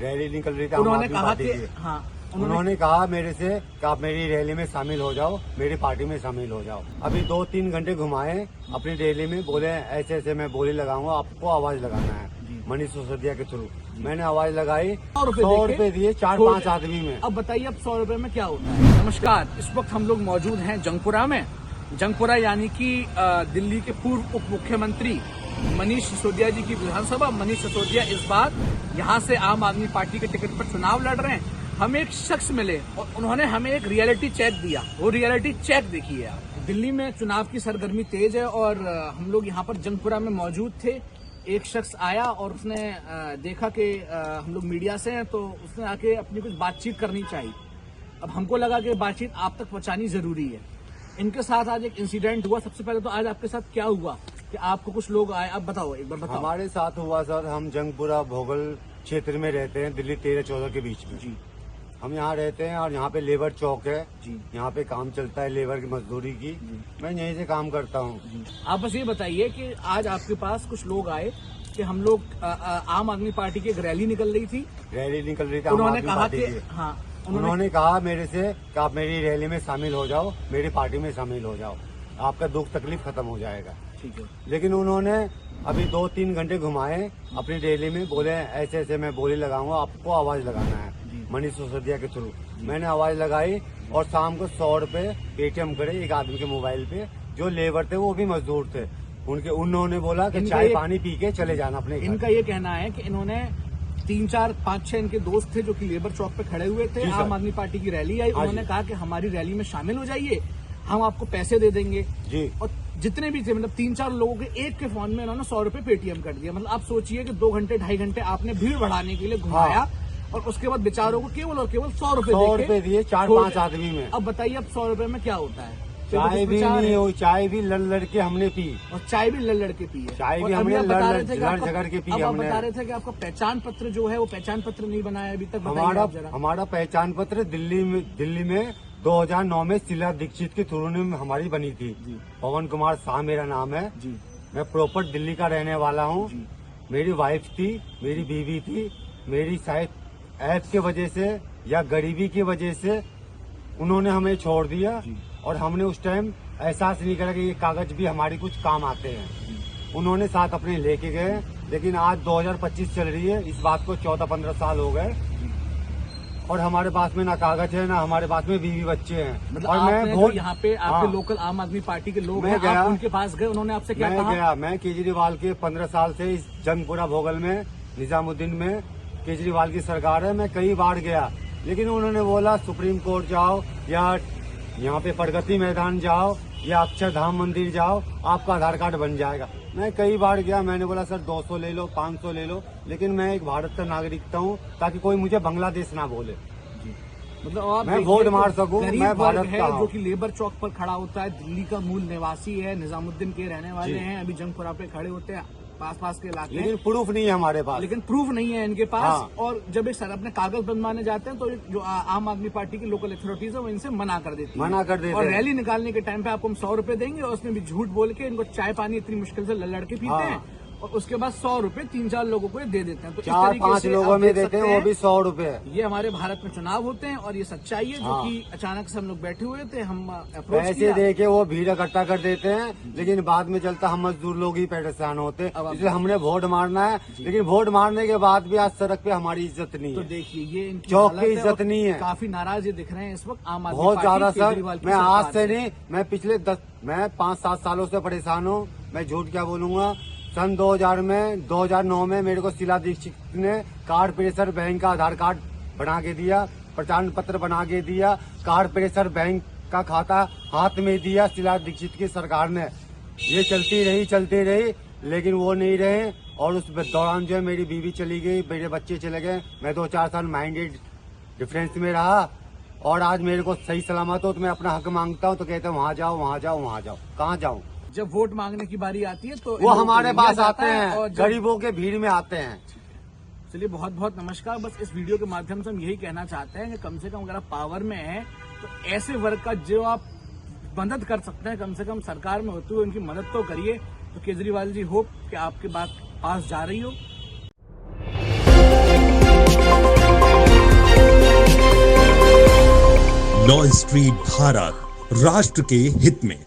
Rally निकल रही थी, उन्होंने कहा कि उन्होंने कहा मेरे से कि आप मेरी रैली में शामिल हो जाओ, मेरी पार्टी में शामिल हो जाओ। अभी 2-3 घंटे घुमाए अपनी रैली में, बोले ऐसे ऐसे मैं बोली लगाऊंगा, आपको आवाज लगाना है मनीष सिसोदिया के थ्रू। मैंने आवाज लगाई, 100 रुपए दिए 4-5 आदमी में। अब बताइए अब 100 रुपए में क्या होता है। नमस्कार, इस वक्त हम लोग मौजूद हैं जंगपुरा में। जंगपुरा यानी कि दिल्ली के पूर्व उप मुख्यमंत्री मनीष सिसोदिया जी की विधानसभा। मनीष सिसोदिया इस बार यहाँ से आम आदमी पार्टी के टिकट पर चुनाव लड़ रहे हैं। हमें एक शख्स मिले और उन्होंने हमें एक रियलिटी चेक दिया। वो रियलिटी चेक देखिए आप। दिल्ली में चुनाव की सरगर्मी तेज है और हम लोग यहाँ पर जंगपुरा में मौजूद थे। एक शख्स आया और उसने देखा कि हम लोग मीडिया से हैं, तो उसने आके अपनी कुछ बातचीत करनी चाहिए। अब हमको लगा कि बातचीत आप तक पहुंचानी जरूरी है। इनके साथ आज एक इंसिडेंट हुआ। सबसे पहले तो आज आपके साथ क्या हुआ कि आपको कुछ लोग आए, आप बताओ, एक बार बताओ। हमारे साथ हुआ सर, हम जंगपुरा भोगल क्षेत्र में रहते हैं, दिल्ली 13-14 के बीच में जी। हम यहाँ रहते हैं और यहाँ पे लेबर चौक है जी। यहाँ पे काम चलता है लेबर की मजदूरी की। मैं यहीं से काम करता हूँ। आप बस ये बताइए कि आज आपके पास कुछ लोग आए कि हम लोग आम आदमी पार्टी की एक रैली निकल रही थी। रैली निकल रही थी, उन्होंने कहा कि उन्होंने कहा मेरे से कि आप मेरी रैली में शामिल हो जाओ, मेरी पार्टी में शामिल हो जाओ, आपका दुख तकलीफ खत्म हो जाएगा। ठीक है। लेकिन उन्होंने अभी 2-3 घंटे घुमाए अपनी रैली में, बोले ऐसे ऐसे मैं बोली लगाऊंगा, आपको आवाज लगाना है मनीष सिसोदिया के थ्रू। मैंने आवाज लगाई और शाम को 100 रुपए पेटीएम करे एक आदमी के मोबाइल पे। जो लेबर थे वो भी मजदूर थे, उन्होंने बोला कि चाय पानी पी के चले जाना अपने घर। इनका ये कहना है कि इन्होंने 3-4-5-6 इनके दोस्त थे जो कि लेबर चौक पे खड़े हुए थे। आम आदमी पार्टी की रैली आई, उन्होंने कहा कि हमारी रैली में शामिल हो जाइए, हम आपको पैसे दे देंगे जी। और जितने भी थे, मतलब 3-4 लोगों के एक के फोन में इन्होंने 100 रुपए पेटीएम कर दिया। मतलब आप सोचिए कि 2 घंटे 2.5 घंटे आपने भीड़ बढ़ाने के लिए घुमाया और उसके बाद बेचारों को केवल और केवल 100 रुपए दिए 4-5 आदमी में। अब बताइए अब 100 रुपए में क्या होता है। चाय भी नहीं हुई, चाय भी लड़ के हमने पी, और चाय भी लड़ के पी है। चाय भी हमने लड़ झगड़ के पी। आप बता रहे थे कि आपका पहचान पत्र जो है वो पहचान पत्र नहीं बनाया अभी तक। हमारा पहचान पत्र दिल्ली में 2009 में शीला दीक्षित के थ्रू में हमारी बनी थी। पवन कुमार शाह मेरा नाम है जी। मैं प्रॉपर दिल्ली का रहने वाला हूँ। मेरी वाइफ थी, मेरी बीवी थी। मेरी शायद ऐप के वजह से या गरीबी की वजह से उन्होंने हमें छोड़ दिया और हमने उस टाइम एहसास नहीं करा कि ये कागज भी हमारी कुछ काम आते हैं। उन्होंने साथ अपने लेके गए, लेकिन आज 2025 चल रही है, इस बात को 14-15 साल हो गए और हमारे पास में ना कागज है, ना हमारे पास में बीवी बच्चे हैं। मतलब और मैं वोट यहाँ पे आपके लोकल आम आदमी पार्टी के लोग हैं, आप उनके पास गए, उन्होंने आपसे क्या कहा? मैं केजरीवाल के 15 साल से इस जंगपुरा भोगल में निजामुद्दीन में केजरीवाल की सरकार है। मैं कई बार गया, लेकिन उन्होंने बोला सुप्रीम कोर्ट जाओ या यहाँ पे प्रगति मैदान जाओ या अक्षरधाम मंदिर जाओ, आपका आधार कार्ड बन जाएगा। मैं कई बार गया, मैंने बोला सर 200 ले लो, 500 ले लो, लेकिन मैं एक भारत का नागरिकता हूँ, ताकि कोई मुझे बांग्लादेश ना बोले। मतलब मैं वोट मार सकूं, मैं भारत का जो कि लेबर चौक पर खड़ा होता है, दिल्ली का मूल निवासी है, निजामुद्दीन के रहने वाले हैं, अभी जंगपुरा पे खड़े होते हैं, पास के इलाके, लेकिन प्रूफ नहीं है हमारे पास। लेकिन प्रूफ नहीं है इनके पास। और जब एक सर अपने कागज बनवाने जाते हैं तो जो आम आदमी पार्टी की लोकल अथॉरिटीज है वो इनसे मना कर देती है। और रैली निकालने के टाइम पे आपको हम 100 रुपए देंगे और उसमें भी झूठ बोल के इनको चाय पानी इतनी मुश्किल से लड़के पीते हैं और उसके बाद 100 रुपए 3-4 लोगों को दे देते हैं। तो 4-5 लोगों में देते हैं, वो भी 100 रुपए। ये हमारे भारत में चुनाव होते हैं और ये सच्चाई है जो कि अचानक से हम लोग बैठे हुए थे, हम पैसे दे के वो भीड़ इकट्ठा कर देते हैं, लेकिन बाद में चलता हम मजदूर लोग ही परेशान होते हैं। इसलिए हमने वोट मारना है, लेकिन वोट मारने के बाद भी आज सड़क पे हमारी इज्जत नहीं है। तो देखिए ये चौक की इज्जत नहीं है। काफी नाराज ये दिख रहे हैं इस वक्त आम आदमी बहुत ज्यादा सर। मैं आज से नहीं, मैं पिछले 5-7 सालों से परेशान हूँ। मैं झूठ क्या बोलूंगा। सन 2009 में मेरे को शीला दीक्षित ने कारपोरेशन बैंक का आधार कार्ड बना के दिया, पहचान पत्र बना के दिया, कारपोरेशन बैंक का खाता हाथ में दिया शीला दीक्षित की सरकार ने। ये चलती रही, लेकिन वो नहीं रहे और उस दौरान जो है मेरी बीवी चली गई, मेरे बच्चे चले गए। मैं 2-4 साल माइंडेड डिफरेंस में रहा और आज मेरे को सही सलामत हो तो मैं अपना हक मांगता हूँ, तो कहते हैं वहाँ जाओ। कहाँ जाऊँ? जब वोट मांगने की बारी आती है तो वो हमारे पास आते हैं और गरीबों के भीड़ में आते हैं। चलिए बहुत बहुत नमस्कार। बस इस वीडियो के माध्यम से हम यही कहना चाहते हैं कि कम से कम अगर आप पावर में हैं तो ऐसे वर्ग का जो आप मदद कर सकते हैं, कम से कम सरकार में होते हुए उनकी मदद तो करिए। तो केजरीवाल जी, होप कि आपके बात पास जा रही हो। लॉ स्ट्रीट भारत, राष्ट्र के हित में।